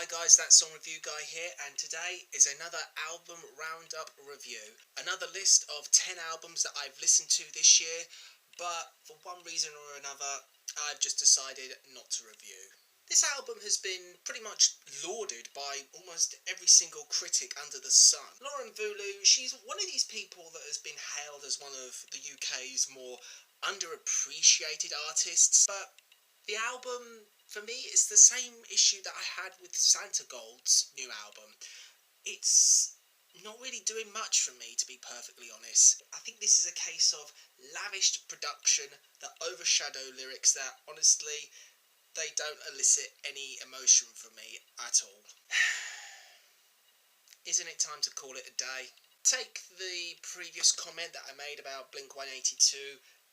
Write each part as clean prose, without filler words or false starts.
Hi guys, That Song Review Guy here, and today is another album roundup review. Another list of 10 albums that I've listened to this year, but for one reason or another, I've just decided not to review. This album has been pretty much lauded by almost every single critic under the sun. Mvula, she's one of these people that has been hailed as one of the UK's more underappreciated artists, but the album, for me, is the same issue that I had with Santa Gold's new album. It's not really doing much for me, to be perfectly honest. I think this is a case of lavish production that overshadow lyrics that, honestly, they don't elicit any emotion from me at all. Isn't it time to call it a day? Take the previous comment that I made about Blink-182,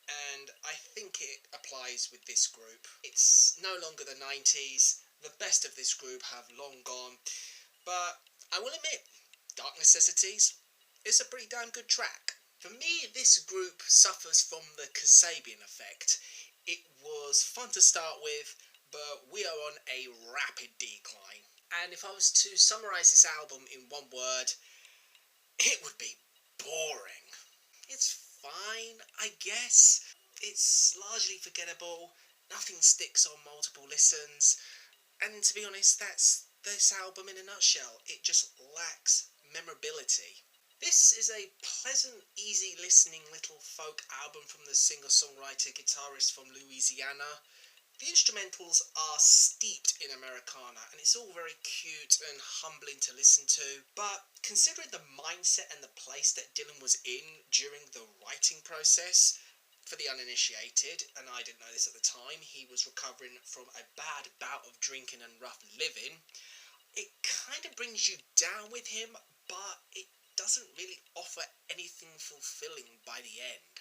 and I think it applies with this group. It's no longer the 90s, the best of this group have long gone, but I will admit, Dark Necessities is a pretty damn good track. For me, this group suffers from the Kasabian effect. It was fun to start with, but we are on a rapid decline. And if I was to summarise this album in one word, it would be boring. It's fine, I guess. It's largely forgettable, nothing sticks on multiple listens, and to be honest, that's this album in a nutshell. It just lacks memorability. This is a pleasant, easy listening little folk album from the singer-songwriter guitarist from Louisiana. The instrumentals are steeped in Americana, and it's all very cute and humbling to listen to, but considering the mindset and the place that Dylan was in during the writing process, for the uninitiated, and I didn't know this at the time, he was recovering from a bad bout of drinking and rough living, it kind of brings you down with him, but it doesn't really offer anything fulfilling by the end.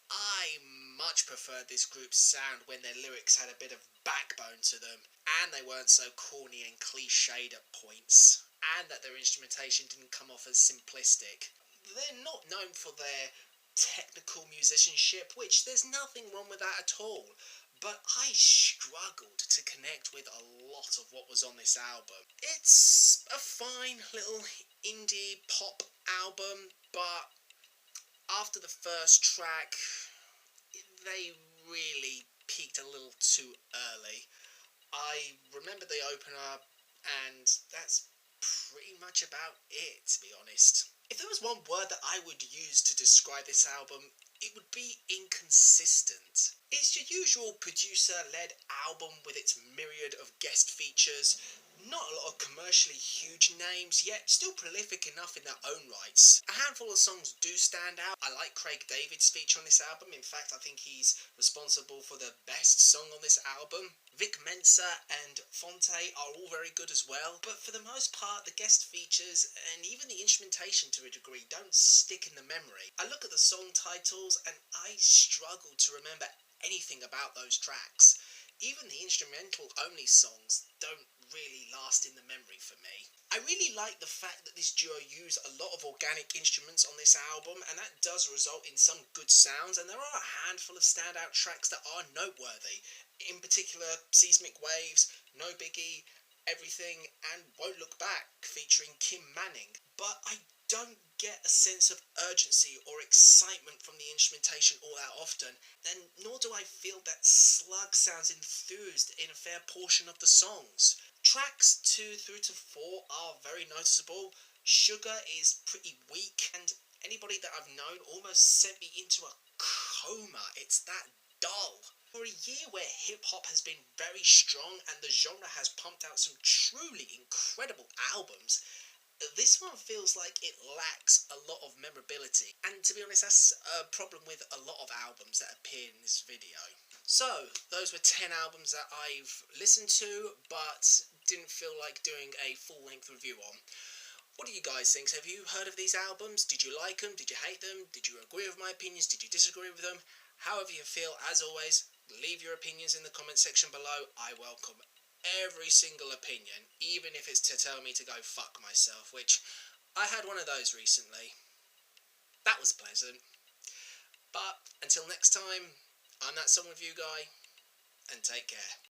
I much preferred this group's sound when their lyrics had a bit of backbone to them, and they weren't so corny and cliched at points, and that their instrumentation didn't come off as simplistic. They're not known for their technical musicianship, which there's nothing wrong with that at all, but I struggled to connect with a lot of what was on this album. It's a fine little indie pop album, but after the first track, they really peaked a little too early. I remember the opener, and that's pretty much about it, to be honest. If there was one word that I would use to describe this album, it would be inconsistent. It's your usual producer-led album with its myriad of guest features, not a lot of commercially huge names, yet still prolific enough in their own rights. A handful of songs do stand out. I like Craig David's feature on this album. In fact, I think he's responsible for the best song on this album. Vic Mensa and Fonte are all very good as well, but for the most part, the guest features and even the instrumentation to a degree don't stick in the memory. I look at the song titles and I struggle to remember anything about those tracks. Even the instrumental-only songs don't really last in the memory for me. I really like the fact that this duo use a lot of organic instruments on this album, and that does result in some good sounds, and there are a handful of standout tracks that are noteworthy. In particular, Seismic Waves, No Biggie, Everything, and Won't Look Back, featuring Kim Manning. But I don't get a sense of urgency or excitement from the instrumentation all that often, and nor do I feel that Slug sounds enthused in a fair portion of the songs. Tracks 2 through to 4 are very noticeable. Sugar is pretty weak, and anybody that I've known almost sent me into a coma. It's that dull. For a year where hip-hop has been very strong and the genre has pumped out some truly incredible albums, this one feels like it lacks a lot of memorability, and to be honest, that's a problem with a lot of albums that appear in this video. So, those were 10 albums that I've listened to, but didn't feel like doing a full-length review on. What do you guys think? Have you heard of these albums? Did you like them? Did you hate them? Did you agree with my opinions? Did you disagree with them? However you feel, as always, leave your opinions in the comment section below. I welcome every single opinion, even if it's to tell me to go fuck myself, which I had one of those recently. That was pleasant. But until next time, I'm That Song Review Guy, and take care.